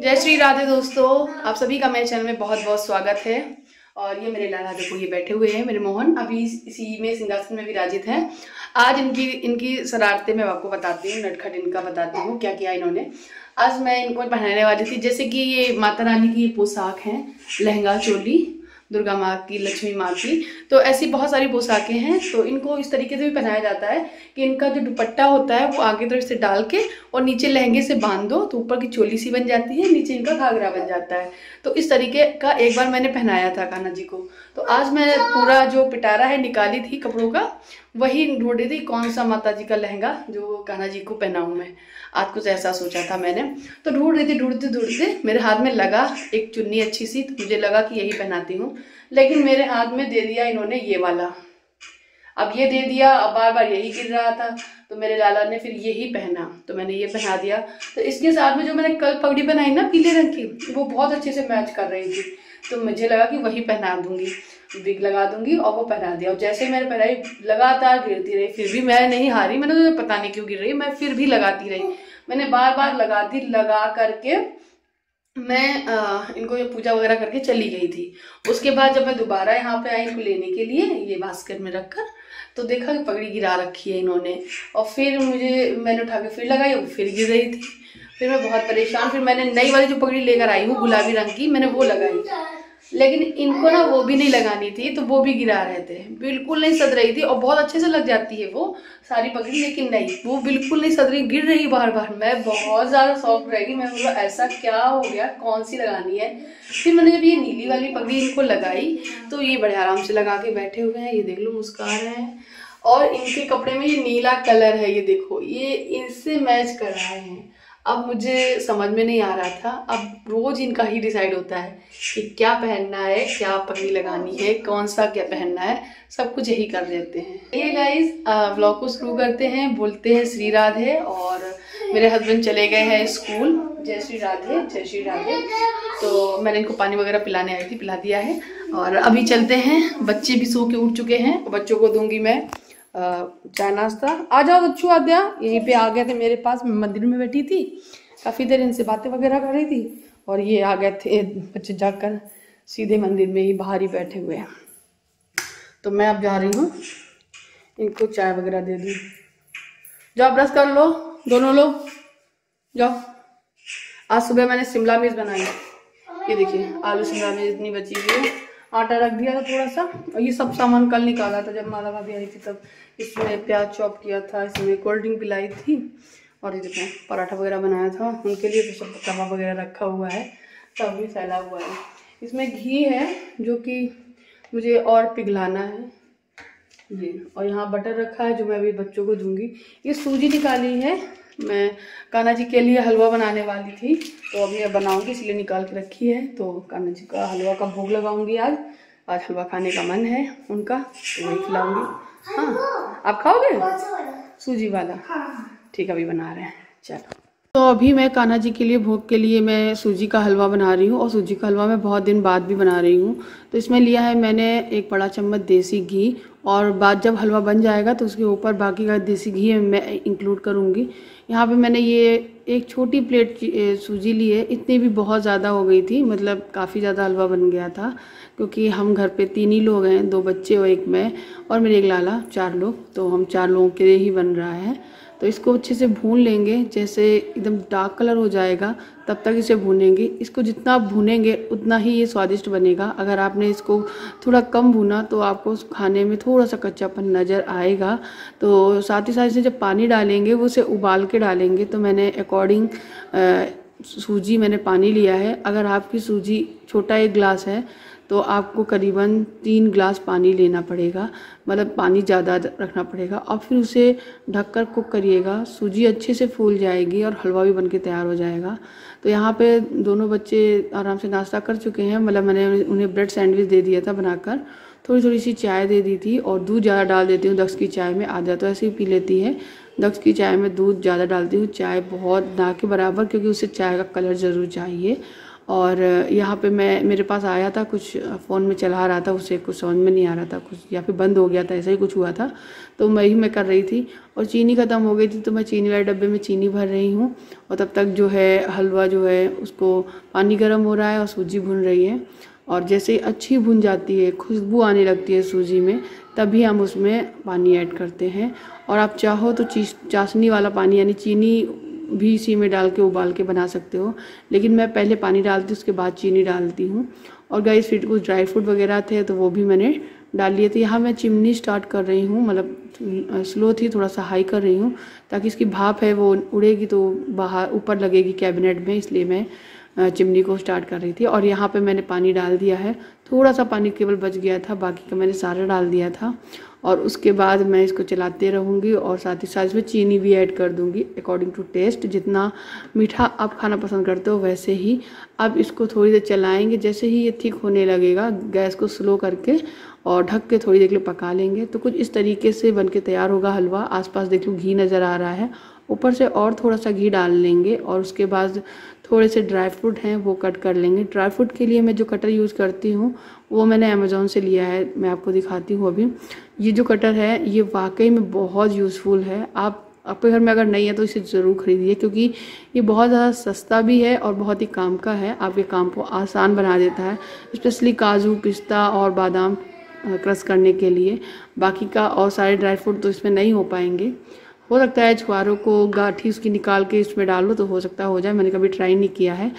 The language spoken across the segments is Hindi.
जय श्री राधे दोस्तों, आप सभी का मेरे चैनल में बहुत बहुत स्वागत है। और ये मेरे लाला देखो, ये बैठे हुए हैं मेरे मोहन, अभी इसी में सिंहासन में विराजित हैं। आज इनकी शरारतें मैं आपको बताती हूँ, नटखट इनका बताती हूँ क्या किया इन्होंने। आज मैं इनको पहनाने वाली थी, जैसे कि ये माता रानी की पोशाक है, लहंगा चोली, दुर्गा माँ की, लक्ष्मी माँ की, तो ऐसी बहुत सारी पोशाकें हैं। तो इनको इस तरीके से भी पहनाया जाता है कि इनका जो दुपट्टा होता है वो आगे तरफ से डाल के और नीचे लहंगे से बांध दो तो ऊपर की चोली सी बन जाती है, नीचे इनका घाघरा बन जाता है। तो इस तरीके का एक बार मैंने पहनाया था कान्हा जी को। तो आज मैं पूरा जो पिटारा है निकाली थी कपड़ों का, वही ढूंढी थी कौन सा माता जी का लहंगा जो कान्हा जी को पहनाऊं मैं। आज कुछ ऐसा सोचा था मैंने, तो ढूंढ रही थी, ढूंढते ढूंढते मेरे हाथ में लगा एक चुन्नी अच्छी सी, तो मुझे लगा कि यही पहनाती हूँ। लेकिन मेरे हाथ में दे दिया इन्होंने ये वाला, अब ये दे दिया, अब बार बार यही गिर रहा था, तो मेरे लाला ने फिर यही पहना, तो मैंने ये पहना दिया। तो इसके साथ में जो मैंने कल पगड़ी बनाई ना पीले रंग की, वो बहुत अच्छे से मैच कर रही थी, तो मुझे लगा कि वही पहना दूंगी, विग लगा दूंगी, और वो पहना दिया। और जैसे मैंने पहनाई लगातार गिरती रही, फिर भी मैं नहीं हारी, मैंने तो पता नहीं क्यों गिर रही, मैं फिर भी लगाती रही, मैंने बार बार लगाती, लगा करके मैं इनको ये पूजा वगैरह करके चली गई थी। उसके बाद जब मैं दोबारा यहाँ पे आई इनको लेने के लिए, ये बास्केट में रखकर, तो देखा कि पगड़ी गिरा रखी है इन्होंने, और फिर मैंने उठा के फिर लगाई, वो फिर गिर रही थी। फिर मैं बहुत परेशान, फिर मैंने नई वाली जो पगड़ी लेकर आई हूँ गुलाबी रंग की, मैंने वो लगाई, लेकिन इनको ना वो भी नहीं लगानी थी, तो वो भी गिरा रहे थे, बिल्कुल नहीं सद रही थी। और बहुत अच्छे से लग जाती है वो सारी पगड़ी, लेकिन नहीं, वो बिल्कुल नहीं सद रही, गिर रही बार बार। मैं बहुत ज़्यादा शौक रहेगी, मैं बोला ऐसा क्या हो गया, कौन सी लगानी है। फिर मैंने जब ये नीली वाली पगड़ी इनको लगाई, तो ये बड़े आराम से लगा के बैठे हुए हैं, ये देख लो मुस्कुरा रहे हैं। और इनके कपड़े में ये नीला कलर है, ये देखो, ये इनसे मैच कर रहे हैं। अब मुझे समझ में नहीं आ रहा था, अब रोज इनका ही डिसाइड होता है कि क्या पहनना है, क्या पगड़ी लगानी है, कौन सा क्या पहनना है, सब कुछ यही कर देते हैं। ये गाइस व्लॉग को शुरू करते हैं, बोलते हैं श्री राधे। और मेरे हस्बैंड चले गए हैं स्कूल। जय श्री राधे, जय श्री राधे। तो मैंने इनको पानी वगैरह पिलाने आई थी, पिला दिया है, और अभी चलते हैं। बच्चे भी सो के उठ चुके हैं, बच्चों को दूंगी मैं चाय नाश्ता। आ जाओ बच्चों, आ गया, यहीं पे आ गए थे मेरे पास, मैं मंदिर में बैठी थी, काफ़ी देर इनसे बातें वगैरह कर रही थी, और ये आ गए थे बच्चे, जाकर सीधे मंदिर में ही बाहर ही बैठे हुए हैं। तो मैं अब जा रही हूँ, इनको चाय वगैरह दे दूँ। जाओ ब्रश कर लो दोनों लोग, जाओ। आज सुबह मैंने शिमला मिर्च बनाई, ये देखिए आलू शिमला मिर्च इतनी बची हुई है, आटा रख दिया था थोड़ा सा, और ये सब सामान कल निकाला था जब माला भाभी आई थी तब। इसमें प्याज चॉप किया था, इसमें कोल्ड ड्रिंक पिलाई थी, और ये देखो पराठा वगैरह बनाया था उनके लिए, तो सब तवा वगैरह रखा हुआ है, सब भी फैला हुआ है। इसमें घी है जो कि मुझे और पिघलाना है ये, और यहाँ बटर रखा है जो मैं अभी बच्चों को दूंगी। ये सूजी निकाली है, मैं कान्हा जी के लिए हलवा बनाने वाली थी, तो अभी मैं बनाऊंगी इसलिए निकाल के रखी है। तो कान्हा जी का हलवा का भोग लगाऊंगी आज हलवा खाने का मन है उनका, तो वही खिलाऊंगी। हाँ आप खाओगे सूजी वाला? ठीक, अभी बना रहे हैं, चलो। तो अभी मैं कान्हा जी के लिए भोग के लिए मैं सूजी का हलवा बना रही हूँ, और सूजी का हलवा मैं बहुत दिन बाद भी बना रही हूँ। तो इसमें लिया है मैंने एक बड़ा चम्मच देसी घी, और बाद जब हलवा बन जाएगा तो उसके ऊपर बाकी का देसी घी मैं इंक्लूड करूँगी। यहाँ पे मैंने ये एक छोटी प्लेट सूजी ली है, इतनी भी बहुत ज़्यादा हो गई थी, मतलब काफ़ी ज़्यादा हलवा बन गया था, क्योंकि हम घर पे 3 ही लोग हैं, 2 बच्चे और एक मैं और मेरे एक लाला, 4 लोग, तो हम 4 लोगों के लिए ही बन रहा है। तो इसको अच्छे से भून लेंगे, जैसे एकदम डार्क कलर हो जाएगा तब तक इसे भूनेंगे। इसको जितना आप भूनेंगे उतना ही ये स्वादिष्ट बनेगा। अगर आपने इसको थोड़ा कम भूना तो आपको खाने में थोड़ा सा कच्चापन नज़र आएगा। तो साथ ही साथ इसे जब पानी डालेंगे वो उसे उबाल के डालेंगे। तो मैंने अकॉर्डिंग सूजी मैंने पानी लिया है। अगर आपकी सूजी छोटा 1 गिलास है तो आपको करीबन 3 गिलास पानी लेना पड़ेगा, मतलब पानी ज़्यादा रखना पड़ेगा, और फिर उसे ढककर कुक करिएगा। सूजी अच्छे से फूल जाएगी और हलवा भी बनके तैयार हो जाएगा। तो यहाँ पे दोनों बच्चे आराम से नाश्ता कर चुके हैं, मतलब मैंने उन्हें ब्रेड सैंडविच दे दिया था बनाकर, थोड़ी थोड़ी सी चाय दे दी थी, और दूध ज़्यादा डाल देती हूँ दक्ष की चाय में, आधा तो ऐसे ही पी लेती है। दक्ष की चाय में दूध ज़्यादा डालती हूँ, चाय बहुत ना के बराबर, क्योंकि उसे चाय का कलर ज़रूर चाहिए। और यहाँ पे मेरे पास आया था, कुछ फ़ोन में चला रहा था, उसे कुछ समझ में नहीं आ रहा था, कुछ या फिर बंद हो गया था, ऐसा ही कुछ हुआ था। तो मैं कर रही थी और चीनी ख़त्म हो गई थी, तो मैं चीनी वाले डब्बे में चीनी भर रही हूँ। और तब तक जो है हलवा जो है उसको पानी गर्म हो रहा है और सूजी भुन रही है। और जैसे अच्छी भुन जाती है, खुशबू आने लगती है सूजी में, तभी हम उसमें पानी ऐड करते हैं। और आप चाहो तो चाशनी वाला पानी यानी चीनी भी इसी में डाल के उबाल के बना सकते हो, लेकिन मैं पहले पानी डालती हूँ, उसके बाद चीनी डालती हूँ। और गाइस फिर कुछ ड्राई फ्रूट वगैरह थे तो वो भी मैंने डाल लिए थे। यहाँ मैं चिमनी स्टार्ट कर रही हूँ, मतलब स्लो थी, थोड़ा सा हाई कर रही हूँ ताकि इसकी भाप है वो उड़ेगी तो बाहर ऊपर लगेगी कैबिनेट में, इसलिए मैं चिमनी को स्टार्ट कर रही थी। और यहाँ पे मैंने पानी डाल दिया है, थोड़ा सा पानी केवल बच गया था, बाकी का मैंने सारा डाल दिया था। और उसके बाद मैं इसको चलाते रहूँगी और साथ ही साथ इसमें चीनी भी ऐड कर दूँगी अकॉर्डिंग टू टेस्ट। जितना मीठा आप खाना पसंद करते हो वैसे ही अब इसको थोड़ी देर चलाएँगे। जैसे ही ये थिक होने लगेगा गैस को स्लो करके और ढक के थोड़ी देर के लिए पका लेंगे। तो कुछ इस तरीके से बन के तैयार होगा हलवा। आसपास देख लो घी नज़र आ रहा है, ऊपर से और थोड़ा सा घी डाल लेंगे। और उसके बाद थोड़े से ड्राई फ्रूट हैं वो कट कर लेंगे। ड्राई फ्रूट के लिए मैं जो कटर यूज़ करती हूँ वो मैंने अमेज़ॉन से लिया है, मैं आपको दिखाती हूँ अभी। ये जो कटर है ये वाकई में बहुत यूज़फुल है। आप आपके घर में अगर नहीं है तो इसे ज़रूर खरीदिए, क्योंकि ये बहुत ज़्यादा सस्ता भी है और बहुत ही काम का है। आपके काम को आसान बना देता है, स्पेशली काजू, पिस्ता और बादाम क्रश करने के लिए। बाकी का और सारे ड्राई फ्रूट तो इसमें नहीं हो पाएंगे। हो सकता है छुआरों को गाठी उसकी निकाल के इसमें डालो तो हो सकता हो जाए, मैंने कभी ट्राई नहीं किया है।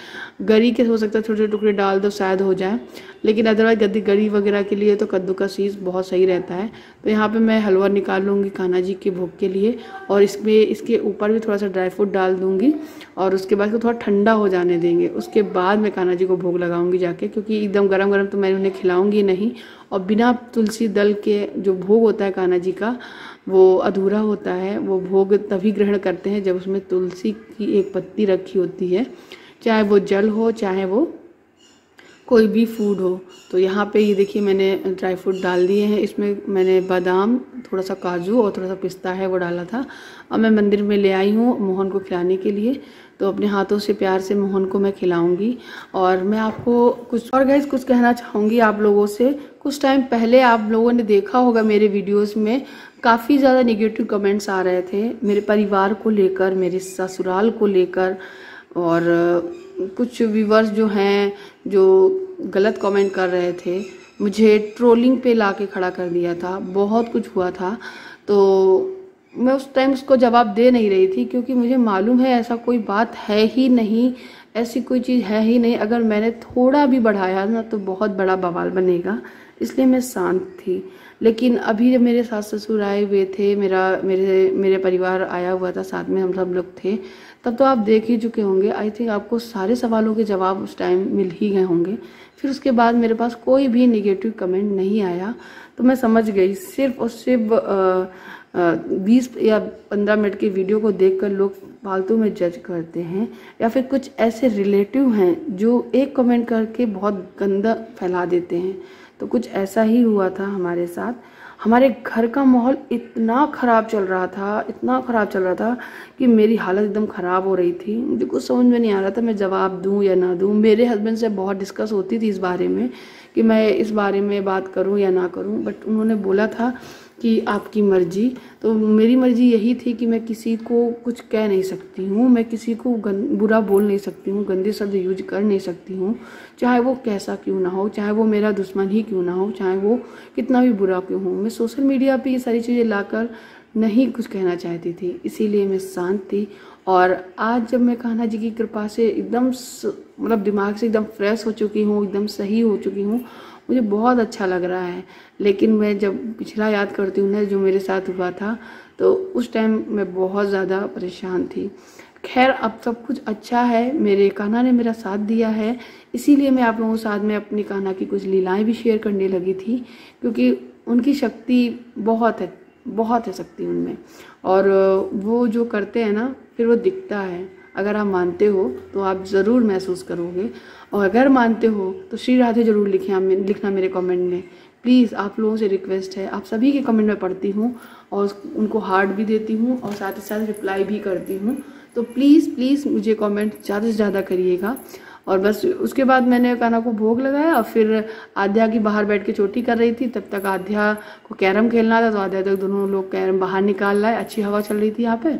गरी के हो सकता है छोटे छोटे टुकड़े डाल दो शायद हो जाए, लेकिन अदरवाइज गरी वगैरह के लिए तो कद्दू का सीज बहुत सही रहता है। तो यहाँ पे मैं हलवा निकाल लूँगी कान्हा जी के भोग के लिए और इसके ऊपर भी थोड़ा सा ड्राई फ्रूट डाल दूँगी और उसके बाद थोड़ा ठंडा हो जाने देंगे। उसके बाद मैं कान्हा जी को भोग लगाऊंगी जाके, क्योंकि एकदम गरम गरम तो मैं उन्हें खिलाऊंगी नहीं। और बिना तुलसी दल के जो भोग होता है कान्हा जी का वो अधूरा होता है। वो भोग तभी ग्रहण करते हैं जब उसमें तुलसी की एक पत्ती रखी होती है, चाहे वो जल हो चाहे वो कोई भी फूड हो। तो यहाँ पे ये देखिए मैंने ड्राई फ्रूट डाल दिए हैं। इसमें मैंने बादाम, थोड़ा सा काजू और थोड़ा सा पिस्ता है वो डाला था। अब मैं मंदिर में ले आई हूँ मोहन को खिलाने के लिए, तो अपने हाथों से प्यार से मोहन को मैं खिलाऊंगी। और मैं आपको कुछ कहना चाहूँगी आप लोगों से। कुछ टाइम पहले आप लोगों ने देखा होगा मेरे वीडियोस में काफ़ी ज़्यादा नेगेटिव कमेंट्स आ रहे थे मेरे परिवार को लेकर, मेरे ससुराल को लेकर। और कुछ व्यूवर्स जो हैं जो गलत कमेंट कर रहे थे, मुझे ट्रोलिंग पे लाके खड़ा कर दिया था, बहुत कुछ हुआ था। तो मैं उस टाइम उसको जवाब दे नहीं रही थी, क्योंकि मुझे मालूम है ऐसा कोई बात है ही नहीं, ऐसी कोई चीज़ है ही नहीं। अगर मैंने थोड़ा भी बढ़ाया ना तो बहुत बड़ा बवाल बनेगा, इसलिए मैं शांत थी। लेकिन अभी जब मेरे सास ससुर आए हुए थे, मेरे परिवार आया हुआ था, साथ में हम सब लोग थे, तब तो आप देख ही चुके होंगे। आई थिंक आपको सारे सवालों के जवाब उस टाइम मिल ही गए होंगे। फिर उसके बाद मेरे पास कोई भी नेगेटिव कमेंट नहीं आया, तो मैं समझ गई सिर्फ और सिर्फ 20 या 15 मिनट की वीडियो को देखकर लोग फालतू में जज करते हैं, या फिर कुछ ऐसे रिलेटिव हैं जो एक कमेंट करके बहुत गंदा फैला देते हैं। तो कुछ ऐसा ही हुआ था हमारे साथ। हमारे घर का माहौल इतना ख़राब चल रहा था कि मेरी हालत एकदम ख़राब हो रही थी। मुझे कुछ समझ में नहीं आ रहा था मैं जवाब दूं या ना दूं। मेरे हस्बैंड से बहुत डिस्कस होती थी इस बारे में कि मैं इस बारे में बात करूं या ना करूं, बट उन्होंने बोला था कि आपकी मर्जी। तो मेरी मर्जी यही थी कि मैं किसी को कुछ कह नहीं सकती हूँ, मैं किसी को बुरा बोल नहीं सकती हूँ, गंदे शब्द यूज कर नहीं सकती हूँ, चाहे वो कैसा क्यों ना हो, चाहे वो मेरा दुश्मन ही क्यों ना हो, चाहे वो कितना भी बुरा क्यों हो। मैं सोशल मीडिया पे ये सारी चीज़ें लाकर नहीं कुछ कहना चाहती थी, इसीलिए मैं शांत थी। और आज जब मैं कान्हा जी की कृपा से एकदम मतलब दिमाग से एकदम फ्रेश हो चुकी हूँ, एकदम सही हो चुकी हूँ, मुझे बहुत अच्छा लग रहा है। लेकिन मैं जब पिछला याद करती हूँ ना जो मेरे साथ हुआ था, तो उस टाइम मैं बहुत ज़्यादा परेशान थी। खैर अब सब कुछ अच्छा है, मेरे कान्हा ने मेरा साथ दिया है, इसीलिए मैं आप लोगों के साथ में अपनी कान्हा की कुछ लीलाएं भी शेयर करने लगी थी, क्योंकि उनकी शक्ति बहुत है शक्ति उनमें। और वो जो करते हैं ना फिर वो दिखता है। अगर आप मानते हो तो आप ज़रूर महसूस करोगे, और अगर मानते हो तो श्री राधे जरूर लिखना मेरे कमेंट में। प्लीज़ आप लोगों से रिक्वेस्ट है, आप सभी के कमेंट में पढ़ती हूँ और उनको हार्ट भी देती हूँ और साथ ही साथ रिप्लाई भी करती हूँ। तो प्लीज़ मुझे कमेंट ज़्यादा से ज़्यादा करिएगा। और बस उसके बाद मैंने कान्हा को भोग लगाया और फिर आध्या की बाहर बैठ के चोटी कर रही थी। तब तक आध्या को कैरम खेलना था, तो आध्या तक दोनों लोग कैरम बाहर निकाल लाए। अच्छी हवा चल रही थी यहाँ पे,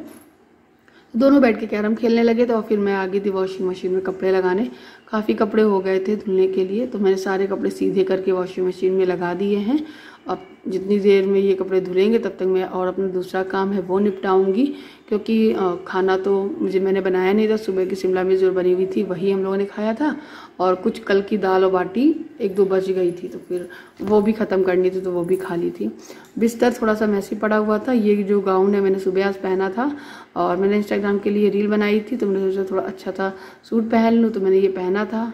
दोनों बैठ के कैरम खेलने लगे। तो फिर मैं आ गई थी वॉशिंग मशीन में कपड़े लगाने। काफ़ी कपड़े हो गए थे धुलने के लिए, तो मैंने सारे कपड़े सीधे करके वॉशिंग मशीन में लगा दिए हैं। अब जितनी देर में ये कपड़े धुलेंगे तब तक मैं और अपना दूसरा काम है वो निपटाऊंगी, क्योंकि खाना तो मैंने बनाया नहीं था। सुबह की शिमला मिर्च जो बनी हुई थी वही हम लोगों ने खाया था, और कुछ कल की दाल और बाटी 1-2 बच गई थी, तो फिर वो भी ख़त्म करनी थी, तो वो भी खा ली थी। बिस्तर थोड़ा सा मैसी पड़ा हुआ था। ये जो गाउन है मैंने सुबह आज पहना था, और मैंने इंस्टाग्राम के लिए रील बनाई थी, तो मैंने सोचा थोड़ा अच्छा था सूट पहन लूँ, तो मैंने ये पहना था।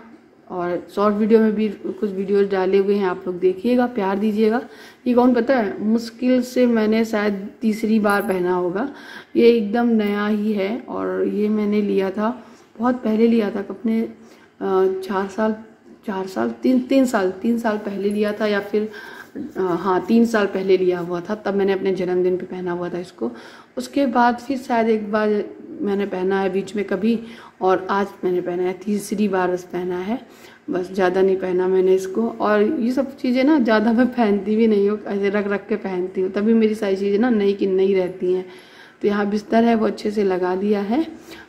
और शॉर्ट वीडियो में भी कुछ वीडियोस डाले हुए हैं, आप लोग देखिएगा, प्यार दीजिएगा। ये गाउन पता है मुश्किल से मैंने शायद तीसरी बार पहना होगा, ये एकदम नया ही है। और ये मैंने लिया था बहुत पहले, लिया था अपने 3 साल पहले लिया था, या फिर हाँ 3 साल पहले लिया हुआ था। तब मैंने अपने जन्मदिन पे पहना हुआ था इसको। उसके बाद फिर शायद एक बार मैंने पहना है बीच में कभी, और आज मैंने पहना है, तीसरी बार बस पहना है, बस ज़्यादा नहीं पहना मैंने इसको। और ये सब चीज़ें ना ज़्यादा मैं पहनती भी नहीं हूँ, ऐसे रख रख के पहनती हूँ, तभी मेरी सारी चीज़ें ना नई की नई रहती हैं। तो यहाँ बिस्तर है वो अच्छे से लगा दिया है।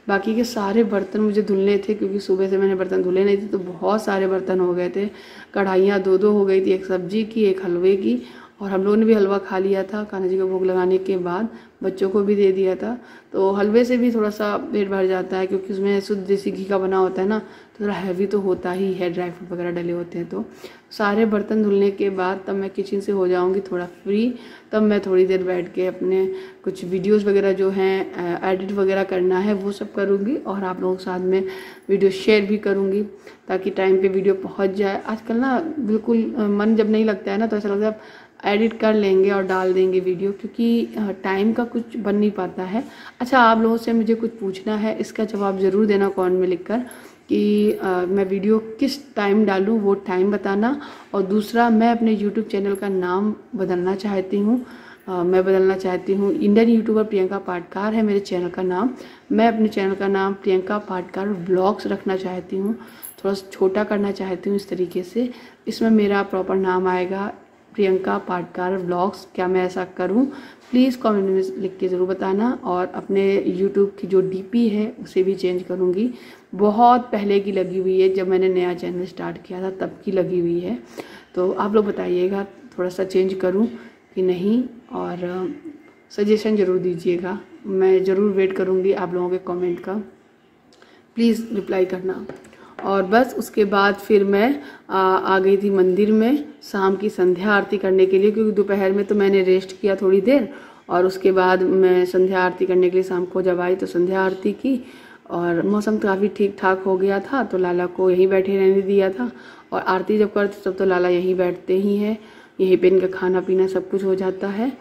बाकी के सारे बर्तन मुझे धुलने थे, क्योंकि सुबह से मैंने बर्तन धुले नहीं थे, तो बहुत सारे बर्तन हो गए थे। कढ़ाइयाँ 2-2 हो गई थी, एक सब्जी की, एक हलवे की। और हम लोगों ने भी हलवा खा लिया था कान्हा जी को भोग लगाने के बाद, बच्चों को भी दे दिया था। तो हलवे से भी थोड़ा सा पेट भर जाता है, क्योंकि उसमें शुद्ध देसी घी का बना होता है ना, तो थोड़ा हैवी तो होता ही है, ड्राई फ्रूट वगैरह डले होते हैं। तो सारे बर्तन धुलने के बाद तब मैं किचन से हो जाऊंगी थोड़ा फ्री। तब मैं थोड़ी देर बैठ के अपने कुछ वीडियोस वगैरह जो हैं एडिट वगैरह करना है वो सब करूँगी, और आप लोगों के साथ में वीडियो शेयर भी करूँगी, ताकि टाइम पे वीडियो पहुँच जाए। आजकल ना बिल्कुल मन जब नहीं लगता है ना, तो ऐसा लगता है एडिट कर लेंगे और डाल देंगे वीडियो, क्योंकि टाइम का कुछ बन नहीं पाता है। अच्छा, आप लोगों से मुझे कुछ पूछना है, इसका जवाब ज़रूर देना कमेंट में लिखकर कि मैं वीडियो किस टाइम डालूं, वो टाइम बताना। और दूसरा, मैं अपने यूट्यूब चैनल का नाम बदलना चाहती हूँ। मैं बदलना चाहती हूँ, इंडियन यूट्यूबर प्रियंका पाटकार है मेरे चैनल का नाम। मैं अपने चैनल का नाम प्रियंका पाटकार ब्लॉग्स रखना चाहती हूँ, थोड़ा छोटा करना चाहती हूँ इस तरीके से। इसमें मेरा प्रॉपर नाम आएगा प्रियंका पाटकार व्लॉग्स। क्या मैं ऐसा करूं? प्लीज़ कमेंट में लिख के ज़रूर बताना। और अपने यूट्यूब की जो डीपी है उसे भी चेंज करूंगी, बहुत पहले की लगी हुई है, जब मैंने नया चैनल स्टार्ट किया था तब की लगी हुई है। तो आप लोग बताइएगा थोड़ा सा चेंज करूं कि नहीं, और सजेशन ज़रूर दीजिएगा। मैं ज़रूर वेट करूँगी आप लोगों के कमेंट का, प्लीज़ रिप्लाई करना। और बस उसके बाद फिर मैं आ गई थी मंदिर में शाम की संध्या आरती करने के लिए, क्योंकि दोपहर में तो मैंने रेस्ट किया थोड़ी देर, और उसके बाद मैं संध्या आरती करने के लिए शाम को जब आई तो संध्या आरती की। और मौसम काफ़ी ठीक ठाक हो गया था, तो लाला को यहीं बैठे रहने दिया था। और आरती जब करते तब तो लाला यहीं बैठते ही हैं, यहीं पे इनका खाना पीना सब कुछ हो जाता है।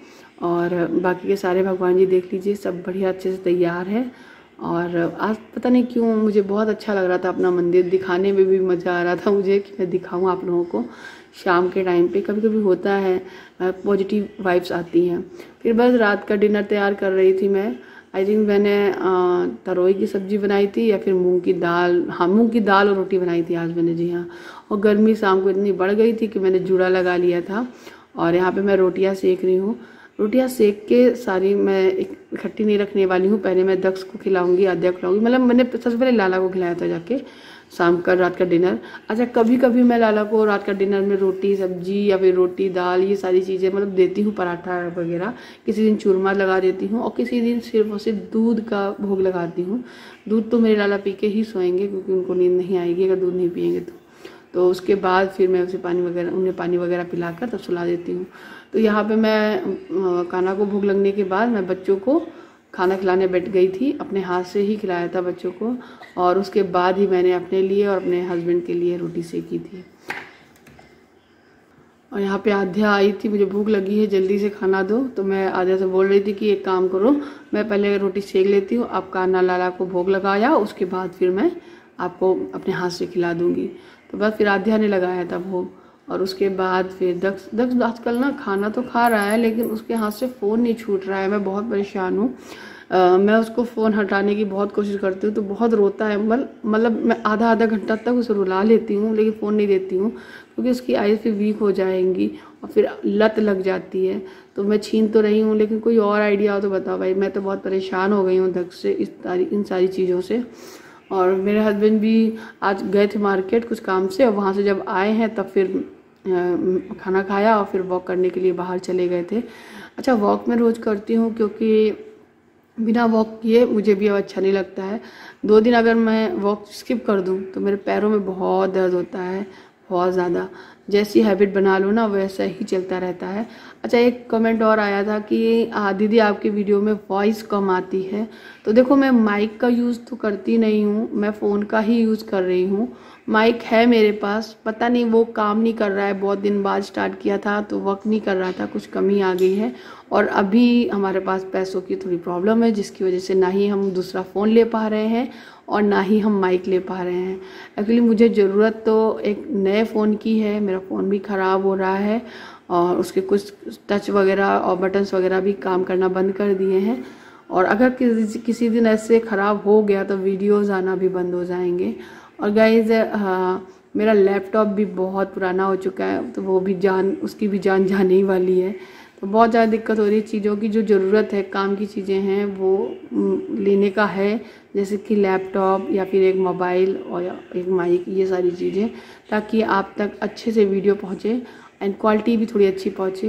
और बाकी के सारे भगवान जी देख लीजिए, सब बढ़िया अच्छे से तैयार है। और आज पता नहीं क्यों मुझे बहुत अच्छा लग रहा था, अपना मंदिर दिखाने में भी मज़ा आ रहा था मुझे कि मैं दिखाऊं आप लोगों को। शाम के टाइम पे कभी कभी होता है, पॉजिटिव वाइब्स आती हैं। फिर बस रात का डिनर तैयार कर रही थी मैं। आई थिंक मैंने तरोई की सब्ज़ी बनाई थी, या फिर मूंग की दाल, हाँ मूंग की दाल और रोटी बनाई थी आज मैंने, जी हाँ। और गर्मी शाम को इतनी बढ़ गई थी कि मैंने जूड़ा लगा लिया था। और यहाँ पे मैं रोटियाँ सेक रही हूँ। रोटियाँ सेक के सारी मैं इकट्ठी नहीं रखने वाली हूँ, पहले मैं दक्ष को खिलाऊंगी, आद्या को खिलाऊंगी। मतलब मैंने सबसे पहले लाला को खिलाया था जाके शाम का रात का डिनर। अच्छा, कभी कभी मैं लाला को रात का डिनर में रोटी सब्जी या फिर रोटी दाल ये सारी चीज़ें मतलब देती हूँ, पराठा वगैरह। किसी दिन चूरमा लगा देती हूँ, और किसी दिन सिर्फ और सिर्फ दूध का भोग लगाती हूँ। दूध तो मेरे लाला पी के ही सोएंगे, क्योंकि उनको नींद नहीं आएगी अगर दूध नहीं पियेंगे तो उसके बाद फिर मैं उसे उन्हें पानी वगैरह पिलाकर तब सुला देती हूँ। तो यहाँ पे मैं कान्हा को भूख लगने के बाद मैं बच्चों को खाना खिलाने बैठ गई थी, अपने हाथ से ही खिलाया था बच्चों को। और उसके बाद ही मैंने अपने लिए और अपने हस्बैंड के लिए रोटी सेकी थी। और यहाँ पे आध्या आई थी, मुझे भूख लगी है जल्दी से खाना दो, तो मैं आध्या से बोल रही थी कि एक काम करो, मैं पहले रोटी सेक लेती हूँ, आप कान्हा लाला को भोग लगाया, उसके बाद फिर मैं आपको अपने हाथ से खिला दूँगी। तो बस फिर आध्या ने लगाया था भोग। और उसके बाद फिर दक्ष आजकल ना खाना तो खा रहा है, लेकिन उसके हाथ से फ़ोन नहीं छूट रहा है। मैं बहुत परेशान हूँ। मैं उसको फ़ोन हटाने की बहुत कोशिश करती हूँ तो बहुत रोता है। मतलब मैं आधा घंटा तक उसे रुला लेती हूँ लेकिन फ़ोन नहीं देती हूँ, क्योंकि उसकी आइज़ फिर वीक हो जाएंगी और फिर लत लग जाती है। तो मैं छीन तो रही हूँ, लेकिन कोई और आइडिया हो तो बताओ भाई। मैं तो बहुत परेशान हो गई हूँ दक्ष से, इन सारी चीज़ों से। और मेरे हस्बैंड भी आज गए थे मार्केट कुछ काम से, और वहाँ से जब आए हैं तब फिर खाना खाया और फिर वॉक करने के लिए बाहर चले गए थे। अच्छा, वॉक मैं रोज़ करती हूँ क्योंकि बिना वॉक किए मुझे भी अब अच्छा नहीं लगता है। 2 दिन अगर मैं वॉक स्किप कर दूँ तो मेरे पैरों में बहुत दर्द होता है, बहुत ज़्यादा। जैसी हैबिट बना लो ना वैसा ही चलता रहता है। अच्छा, एक कमेंट और आया था कि दीदी आपके वीडियो में वॉइस कम आती है। तो देखो, मैं माइक का यूज़ तो करती नहीं हूँ, मैं फ़ोन का ही यूज़ कर रही हूँ। माइक है मेरे पास, पता नहीं वो काम नहीं कर रहा है। बहुत दिन बाद स्टार्ट किया था तो वर्क नहीं कर रहा था, कुछ कमी आ गई है। और अभी हमारे पास पैसों की थोड़ी प्रॉब्लम है, जिसकी वजह से ना ही हम दूसरा फ़ोन ले पा रहे हैं और ना ही हम माइक ले पा रहे हैं। एक्चुअली मुझे ज़रूरत तो एक नए फ़ोन की है। मेरा फ़ोन भी ख़राब हो रहा है और उसके कुछ टच वगैरह और बटन्स वगैरह भी काम करना बंद कर दिए हैं। और अगर किसी दिन ऐसे ख़राब हो गया तो वीडियोज़ आना भी बंद हो जाएंगे। और गाइज़, मेरा लैपटॉप भी बहुत पुराना हो चुका है, तो वो भी उसकी भी जान जाने ही वाली है। तो बहुत ज़्यादा दिक्कत हो रही है। चीज़ों की जो ज़रूरत है, काम की चीज़ें हैं, वो लेने का है, जैसे कि लैपटॉप या फिर एक मोबाइल और एक माइक, ये सारी चीज़ें, ताकि आप तक अच्छे से वीडियो पहुँचे एंड क्वालिटी भी थोड़ी अच्छी पहुँचे।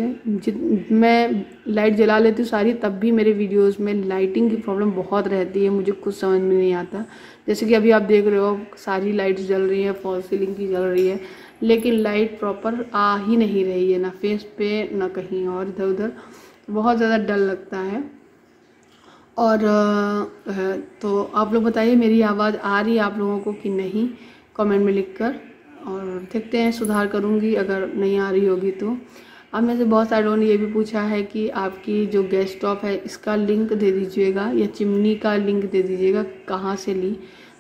मैं लाइट जला लेती हूँ सारी, तब भी मेरे वीडियोस में लाइटिंग की प्रॉब्लम बहुत रहती है, मुझे कुछ समझ में नहीं आता। जैसे कि अभी आप देख रहे हो सारी लाइट्स जल रही हैं, फॉल सीलिंग की जल रही है, लेकिन लाइट प्रॉपर आ ही नहीं रही है, ना फेस पे ना कहीं और इधर उधर। बहुत ज़्यादा डर लगता है। और तो आप लोग बताइए मेरी आवाज़ आ रही है आप लोगों को कि नहीं, कमेंट में लिखकर। और देखते हैं, सुधार करूँगी अगर नहीं आ रही होगी तो। अब में से बहुत सारे लोगों ने ये भी पूछा है कि आपकी जो गैस स्टोव है इसका लिंक दे दीजिएगा या चिमनी का लिंक दे दीजिएगा, कहाँ से ली।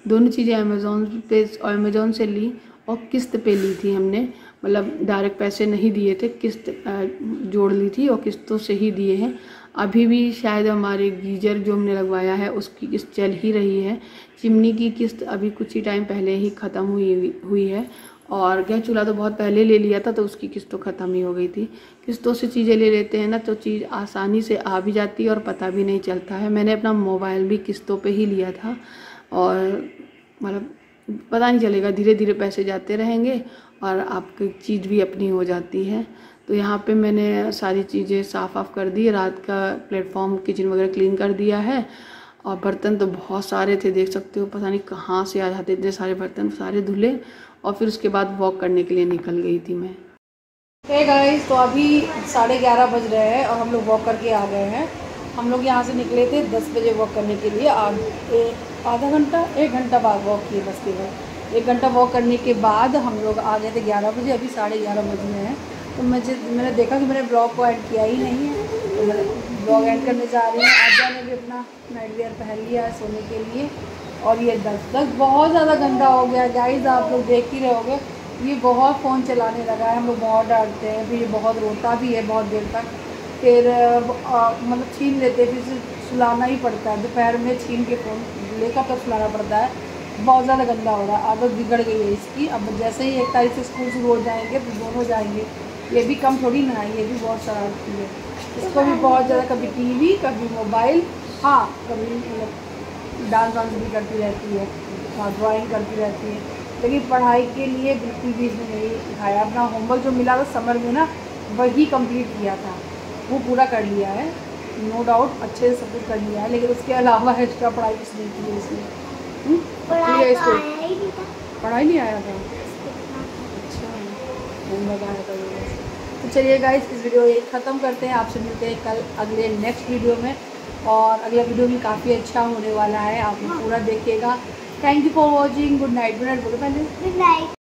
दोनों चीज़ें अमेज़ॉन से ली और किस्त पे ली थी हमने, मतलब डायरेक्ट पैसे नहीं दिए थे, किस्त जोड़ ली थी और किस्तों से ही दिए हैं। अभी भी शायद हमारे गीजर जो हमने लगवाया है उसकी किस्त चल ही रही है। चिमनी की किस्त अभी कुछ ही टाइम पहले ही ख़त्म हुई है। और गैस चूल्हा तो बहुत पहले ले लिया था, तो उसकी किस्त तो ख़त्म ही हो गई थी। किस्तों से चीज़ें ले लेते हैं ना तो चीज़ आसानी से आ भी जाती है और पता भी नहीं चलता है। मैंने अपना मोबाइल भी किस्तों पे ही लिया था, और मतलब पता नहीं चलेगा, धीरे धीरे पैसे जाते रहेंगे और आपकी चीज़ भी अपनी हो जाती है। तो यहाँ पे मैंने सारी चीज़ें साफ़ कर दी, रात का प्लेटफॉर्म किचन वगैरह क्लीन कर दिया है। और बर्तन तो बहुत सारे थे, देख सकते हो, पता नहीं कहाँ से आ जाते थे सारे बर्तन, सारे धुले। और फिर उसके बाद वॉक करने के लिए निकल गई थी मैं। हे गाइस, तो अभी 11:30 बज रहे हैं और हम लोग वॉक करके आ गए हैं। हम लोग यहाँ से निकले थे 10 बजे वॉक करने के लिए। आधा घंटा 1 घंटा बाद वॉक किए, बस केवल 1 घंटा वॉक करने के बाद हम लोग आ गए थे 11 बजे। अभी 11:30 बज रहे हैं। तो मैंने देखा कि मैंने ब्लॉग को ऐड किया ही नहीं है, तो मैं ब्लॉग ऐड करने जा रही हूँ। आजा ने भी अपना नाइट वेयर पहन लिया है सोने के लिए। और ये दस बहुत ज़्यादा गंदा हो गया गाइस, आप लोग देख ही रहे होगे। ये बहुत फ़ोन चलाने लगा है, हम लोग बहुत डांटते हैं, फिर ये बहुत रोता भी है बहुत देर तक। फिर मतलब छीन लेते, फिर सुलाना ही पड़ता है, दोपहर में छीन के फ़ोन लेकर तब सुलाना पड़ता है। बहुत ज़्यादा गंदा हो रहा है, आदत बिगड़ गई है इसकी। अब जैसे ही 1 तारीख से स्कूल शुरू हो जाएंगे तो दोनों जाएंगे। ये भी कम थोड़ी ना है, ये भी बहुत शरारती है। इसको भी बहुत ज़्यादा, कभी टीवी कभी मोबाइल, हाँ कभी डांस भी करती रहती है, हाँ ड्राइंग करती रहती है, लेकिन पढ़ाई के लिए बिल्कुल भी इसने नहीं दिखाया। अपना होमवर्क जो मिला था समर में ना, वही कंप्लीट किया था, वो पूरा कर लिया है, नो डाउट अच्छे से सब कुछ कर लिया है। लेकिन उसके अलावा एक्स्ट्रा पढ़ाई कुछ नहीं की है इसने। पढ़ाई नहीं आया था, अच्छा होमवर्क आया था। तो चलिए गाइस, इस वीडियो ये ख़त्म करते हैं। आपसे मिलते हैं कल अगले नेक्स्ट वीडियो में। और अगला वीडियो भी काफ़ी अच्छा होने वाला है, आप पूरा देखिएगा। Thank you for watching. Good night. Good night बोलो पहले। Good night.